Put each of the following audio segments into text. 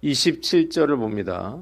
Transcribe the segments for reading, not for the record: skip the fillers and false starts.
27절을 봅니다.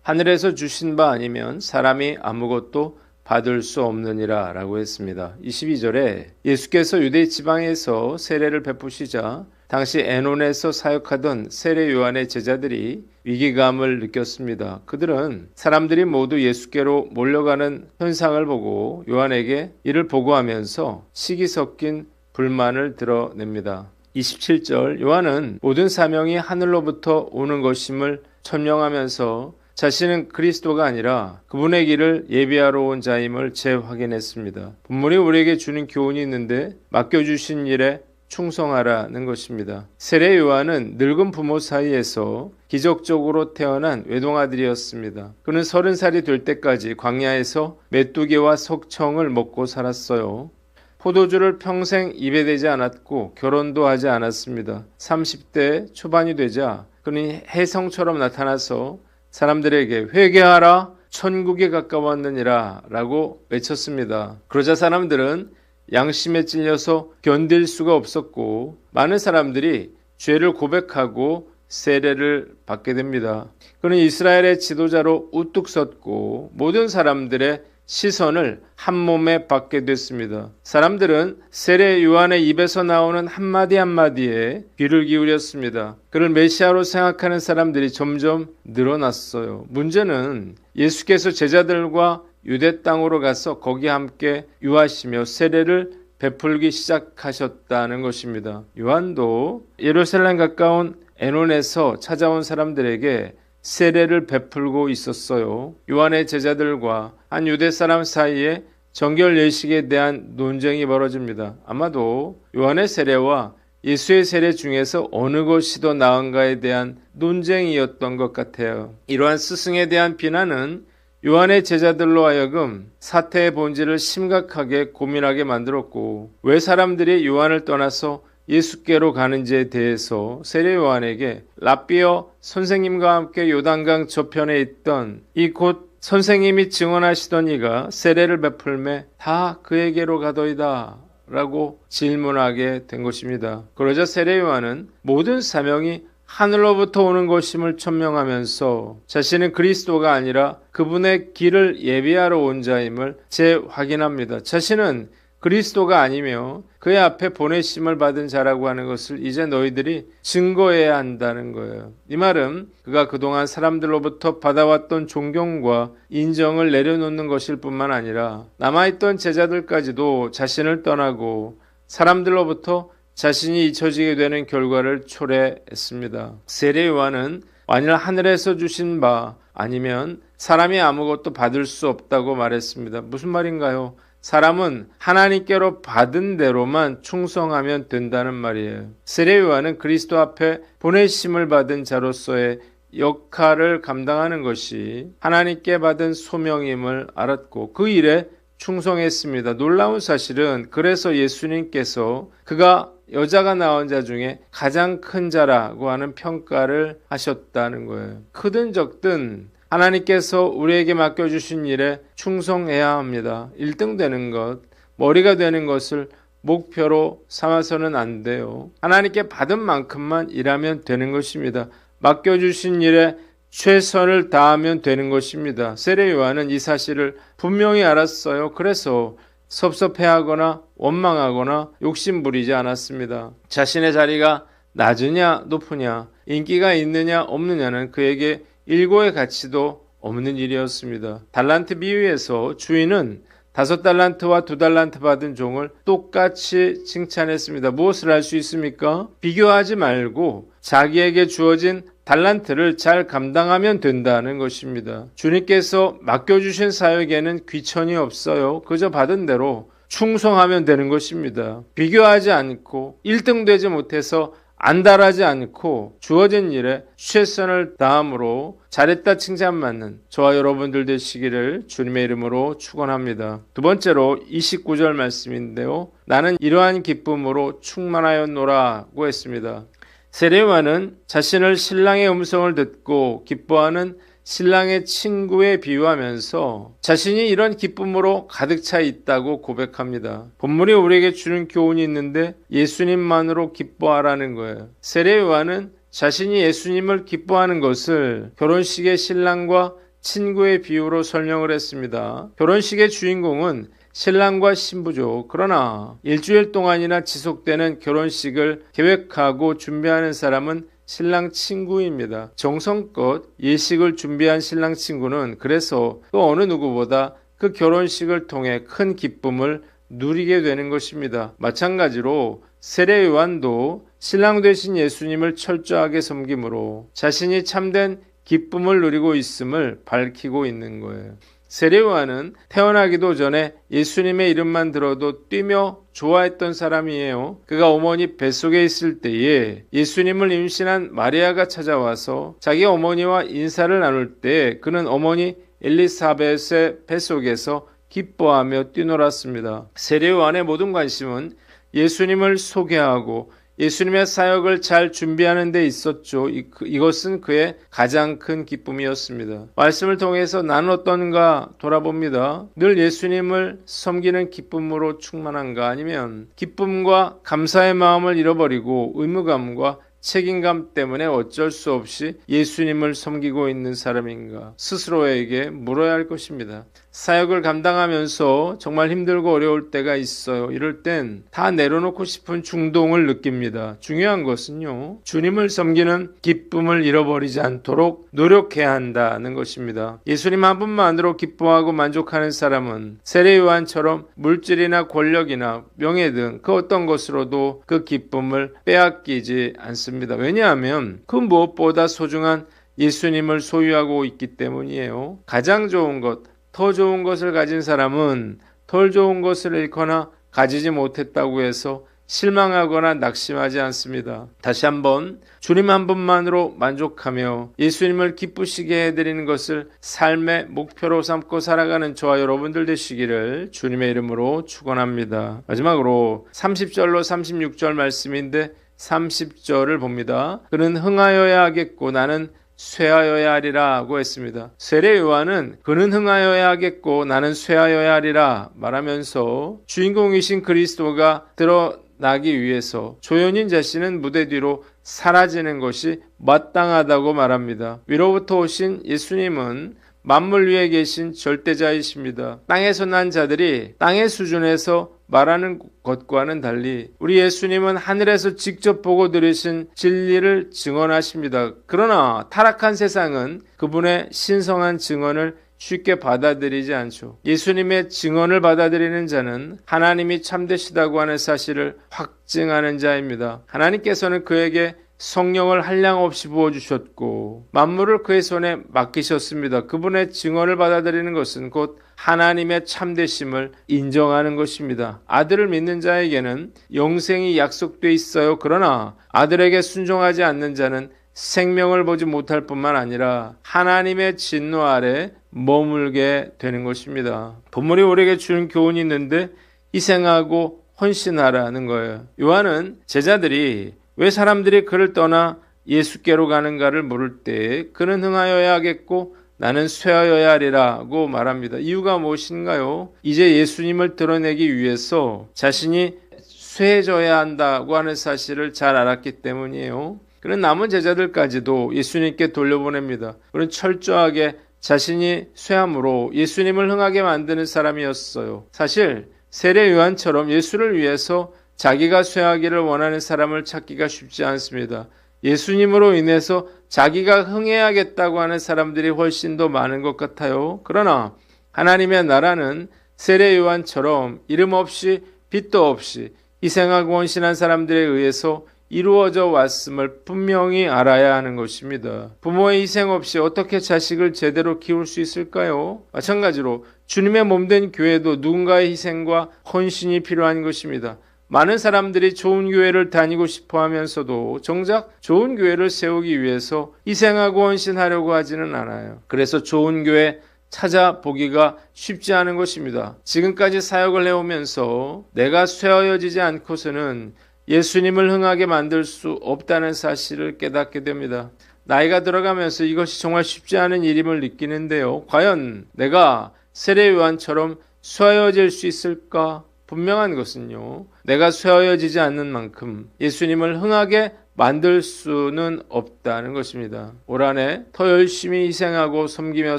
하늘에서 주신 바 아니면 사람이 아무것도 받을 수 없느니라 라고 했습니다. 22절에 예수께서 유대 지방에서 세례를 베푸시자 당시 에논에서 사역하던 세례 요한의 제자들이 위기감을 느꼈습니다. 그들은 사람들이 모두 예수께로 몰려가는 현상을 보고 요한에게 이를 보고하면서 시기 섞인 불만을 드러냅니다. 27절 요한은 모든 사명이 하늘로부터 오는 것임을 천명하면서 자신은 그리스도가 아니라 그분의 길을 예비하러 온 자임을 재확인했습니다. 본문이 우리에게 주는 교훈이 있는데 맡겨주신 일에 충성하라는 것입니다. 세례 요한은 늙은 부모 사이에서 기적적으로 태어난 외동아들이었습니다. 그는 30살이 될 때까지 광야에서 메뚜기와 석청을 먹고 살았어요. 포도주를 평생 입에 대지 않았고 결혼도 하지 않았습니다. 30대 초반이 되자 그는 혜성처럼 나타나서 사람들에게 회개하라 천국에 가까웠느니라 라고 외쳤습니다. 그러자 사람들은 양심에 찔려서 견딜 수가 없었고 많은 사람들이 죄를 고백하고 세례를 받게 됩니다. 그는 이스라엘의 지도자로 우뚝 섰고 모든 사람들의 시선을 한 몸에 받게 됐습니다. 사람들은 세례 요한의 입에서 나오는 한마디 한마디에 귀를 기울였습니다. 그를 메시아로 생각하는 사람들이 점점 늘어났어요. 문제는 예수께서 제자들과 유대 땅으로 가서 거기 함께 유하시며 세례를 베풀기 시작하셨다는 것입니다. 요한도 예루살렘 가까운 에논에서 찾아온 사람들에게 세례를 베풀고 있었어요. 요한의 제자들과 한 유대 사람 사이에 정결 예식에 대한 논쟁이 벌어집니다. 아마도 요한의 세례와 예수의 세례 중에서 어느 것이 더 나은가에 대한 논쟁이었던 것 같아요. 이러한 스승에 대한 비난은 요한의 제자들로 하여금 사태의 본질을 심각하게 고민하게 만들었고 왜 사람들이 요한을 떠나서 예수께로 가는지에 대해서 세례 요한에게 랍비어 선생님과 함께 요단강 저편에 있던 이 곧 선생님이 증언하시던 이가 세례를 베풀매 다 그에게로 가더이다 라고 질문하게 된 것입니다. 그러자 세례 요한은 모든 사명이 하늘로부터 오는 것임을 천명하면서 자신은 그리스도가 아니라 그분의 길을 예비하러 온 자임을 재확인합니다. 자신은 그리스도가 아니며 그의 앞에 보내심을 받은 자라고 하는 것을 이제 너희들이 증거해야 한다는 거예요. 이 말은 그가 그동안 사람들로부터 받아왔던 존경과 인정을 내려놓는 것일 뿐만 아니라 남아있던 제자들까지도 자신을 떠나고 사람들로부터 자신이 잊혀지게 되는 결과를 초래했습니다. 세례 요한은 만일 하늘에서 주신 바 아니면 사람이 아무것도 받을 수 없다고 말했습니다. 무슨 말인가요? 사람은 하나님께로 받은 대로만 충성하면 된다는 말이에요. 세례 요한은 그리스도 앞에 보내심을 받은 자로서의 역할을 감당하는 것이 하나님께 받은 소명임을 알았고 그 일에 충성했습니다. 놀라운 사실은 그래서 예수님께서 그가 여자가 낳은 자 중에 가장 큰 자라고 하는 평가를 하셨다는 거예요. 크든 적든 하나님께서 우리에게 맡겨주신 일에 충성해야 합니다. 1등 되는 것, 머리가 되는 것을 목표로 삼아서는 안 돼요. 하나님께 받은 만큼만 일하면 되는 것입니다. 맡겨주신 일에 최선을 다하면 되는 것입니다. 세례 요한은 이 사실을 분명히 알았어요. 그래서 섭섭해하거나 원망하거나 욕심부리지 않았습니다. 자신의 자리가 낮으냐 높으냐, 인기가 있느냐 없느냐는 그에게 일고의 가치도 없는 일이었습니다. 달란트 비유에서 주인은 5달란트와 2달란트 받은 종을 똑같이 칭찬했습니다. 무엇을 할 수 있습니까? 비교하지 말고 자기에게 주어진 달란트를 잘 감당하면 된다는 것입니다. 주님께서 맡겨주신 사역에는 귀천이 없어요. 그저 받은 대로 충성하면 되는 것입니다. 비교하지 않고 1등 되지 못해서 안달하지 않고 주어진 일에 최선을 다함으로 잘했다 칭찬받는 저와 여러분들 되시기를 주님의 이름으로 축원합니다. 두 번째로 29절 말씀인데요. 나는 이러한 기쁨으로 충만하였노라고 했습니다. 세례 요한은 자신을 신랑의 음성을 듣고 기뻐하는 신랑의 친구에 비유하면서 자신이 이런 기쁨으로 가득 차 있다고 고백합니다. 본문이 우리에게 주는 교훈이 있는데 예수님만으로 기뻐하라는 거예요. 세례 요한은 자신이 예수님을 기뻐하는 것을 결혼식의 신랑과 친구의 비유로 설명을 했습니다. 결혼식의 주인공은 신랑과 신부죠. 그러나 일주일 동안이나 지속되는 결혼식을 계획하고 준비하는 사람은 신랑 친구입니다. 정성껏 예식을 준비한 신랑 친구는 그래서 또 어느 누구보다 그 결혼식을 통해 큰 기쁨을 누리게 되는 것입니다. 마찬가지로 세례 요한도 신랑 되신 예수님을 철저하게 섬김으로 자신이 참된 기쁨을 누리고 있음을 밝히고 있는 거예요. 세례 요한은 태어나기도 전에 예수님의 이름만 들어도 뛰며 좋아했던 사람이에요. 그가 어머니 뱃속에 있을 때에 예수님을 임신한 마리아가 찾아와서 자기 어머니와 인사를 나눌 때 그는 어머니 엘리사벳의 뱃속에서 기뻐하며 뛰놀았습니다. 세례 요한의 모든 관심은 예수님을 소개하고 예수님의 사역을 잘 준비하는 데 있었죠. 이것은 그의 가장 큰 기쁨이었습니다. 말씀을 통해서 나는 어떤가 돌아봅니다. 늘 예수님을 섬기는 기쁨으로 충만한가, 아니면 기쁨과 감사의 마음을 잃어버리고 의무감과 책임감 때문에 어쩔 수 없이 예수님을 섬기고 있는 사람인가 스스로에게 물어야 할 것입니다. 사역을 감당하면서 정말 힘들고 어려울 때가 있어요. 이럴 땐 다 내려놓고 싶은 중동을 느낍니다. 중요한 것은요, 주님을 섬기는 기쁨을 잃어버리지 않도록 노력해야 한다는 것입니다. 예수님 한 분만으로 기뻐하고 만족하는 사람은 세례 요한처럼 물질이나 권력이나 명예 등 그 어떤 것으로도 그 기쁨을 빼앗기지 않습니다. 왜냐하면 그 무엇보다 소중한 예수님을 소유하고 있기 때문이에요. 가장 좋은 것, 더 좋은 것을 가진 사람은 덜 좋은 것을 잃거나 가지지 못했다고 해서 실망하거나 낙심하지 않습니다. 다시 한번 주님 한 분만으로 만족하며 예수님을 기쁘시게 해드리는 것을 삶의 목표로 삼고 살아가는 저와 여러분들 되시기를 주님의 이름으로 축원합니다. 마지막으로 30절로 36절 말씀인데 30절을 봅니다. 그는 흥하여야 하겠고 나는 쇠하여야 하리라 하고 했습니다. 세례 요한은 그는 흥하여야 하겠고 나는 쇠하여야 하리라 말하면서 주인공이신 그리스도가 드러나기 위해서 조연인 자신은 무대 뒤로 사라지는 것이 마땅하다고 말합니다. 위로부터 오신 예수님은 만물 위에 계신 절대자이십니다. 땅에서 난 자들이 땅의 수준에서 말하는 것과는 달리 우리 예수님은 하늘에서 직접 보고 들으신 진리를 증언하십니다. 그러나 타락한 세상은 그분의 신성한 증언을 쉽게 받아들이지 않죠. 예수님의 증언을 받아들이는 자는 하나님이 참되시다고 하는 사실을 확증하는 자입니다. 하나님께서는 그에게 성령을 한량없이 부어주셨고 만물을 그의 손에 맡기셨습니다. 그분의 증언을 받아들이는 것은 곧 하나님의 참되심을 인정하는 것입니다. 아들을 믿는 자에게는 영생이 약속돼 있어요. 그러나 아들에게 순종하지 않는 자는 생명을 보지 못할 뿐만 아니라 하나님의 진노 아래 머물게 되는 것입니다. 본문이 우리에게 주는 교훈이 있는데 희생하고 헌신하라는 거예요. 요한은 제자들이 왜 사람들이 그를 떠나 예수께로 가는가를 물을 때 그는 흥하여야 하겠고 나는 쇠하여야 하리라고 말합니다. 이유가 무엇인가요? 이제 예수님을 드러내기 위해서 자신이 쇠해져야 한다고 하는 사실을 잘 알았기 때문이에요. 그는 남은 제자들까지도 예수님께 돌려보냅니다. 그는 철저하게 자신이 쇠함으로 예수님을 흥하게 만드는 사람이었어요. 사실 세례 요한처럼 예수를 위해서 자기가 쇠하기를 원하는 사람을 찾기가 쉽지 않습니다. 예수님으로 인해서 자기가 흥해야겠다고 하는 사람들이 훨씬 더 많은 것 같아요. 그러나 하나님의 나라는 세례 요한처럼 이름 없이 빛도 없이 희생하고 헌신한 사람들에 의해서 이루어져 왔음을 분명히 알아야 하는 것입니다. 부모의 희생 없이 어떻게 자식을 제대로 키울 수 있을까요? 마찬가지로 주님의 몸된 교회도 누군가의 희생과 헌신이 필요한 것입니다. 많은 사람들이 좋은 교회를 다니고 싶어 하면서도 정작 좋은 교회를 세우기 위해서 희생하고 헌신하려고 하지는 않아요. 그래서 좋은 교회 찾아보기가 쉽지 않은 것입니다. 지금까지 사역을 해오면서 내가 쇠하여지지 않고서는 예수님을 흥하게 만들 수 없다는 사실을 깨닫게 됩니다. 나이가 들어가면서 이것이 정말 쉽지 않은 일임을 느끼는데요. 과연 내가 세례 요한처럼 쇠하여질 수 있을까? 분명한 것은요, 내가 쇠하여지지 않는 만큼 예수님을 흥하게 만들 수는 없다는 것입니다. 올 한해 더 열심히 희생하고 섬기며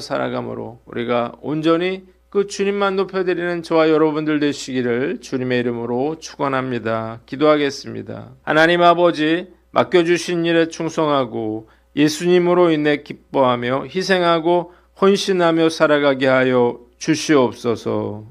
살아가므로 우리가 온전히 그 주님만 높여드리는 저와 여러분들 되시기를 주님의 이름으로 축원합니다. 기도하겠습니다. 하나님 아버지, 맡겨주신 일에 충성하고 예수님으로 인해 기뻐하며 희생하고 헌신하며 살아가게 하여 주시옵소서.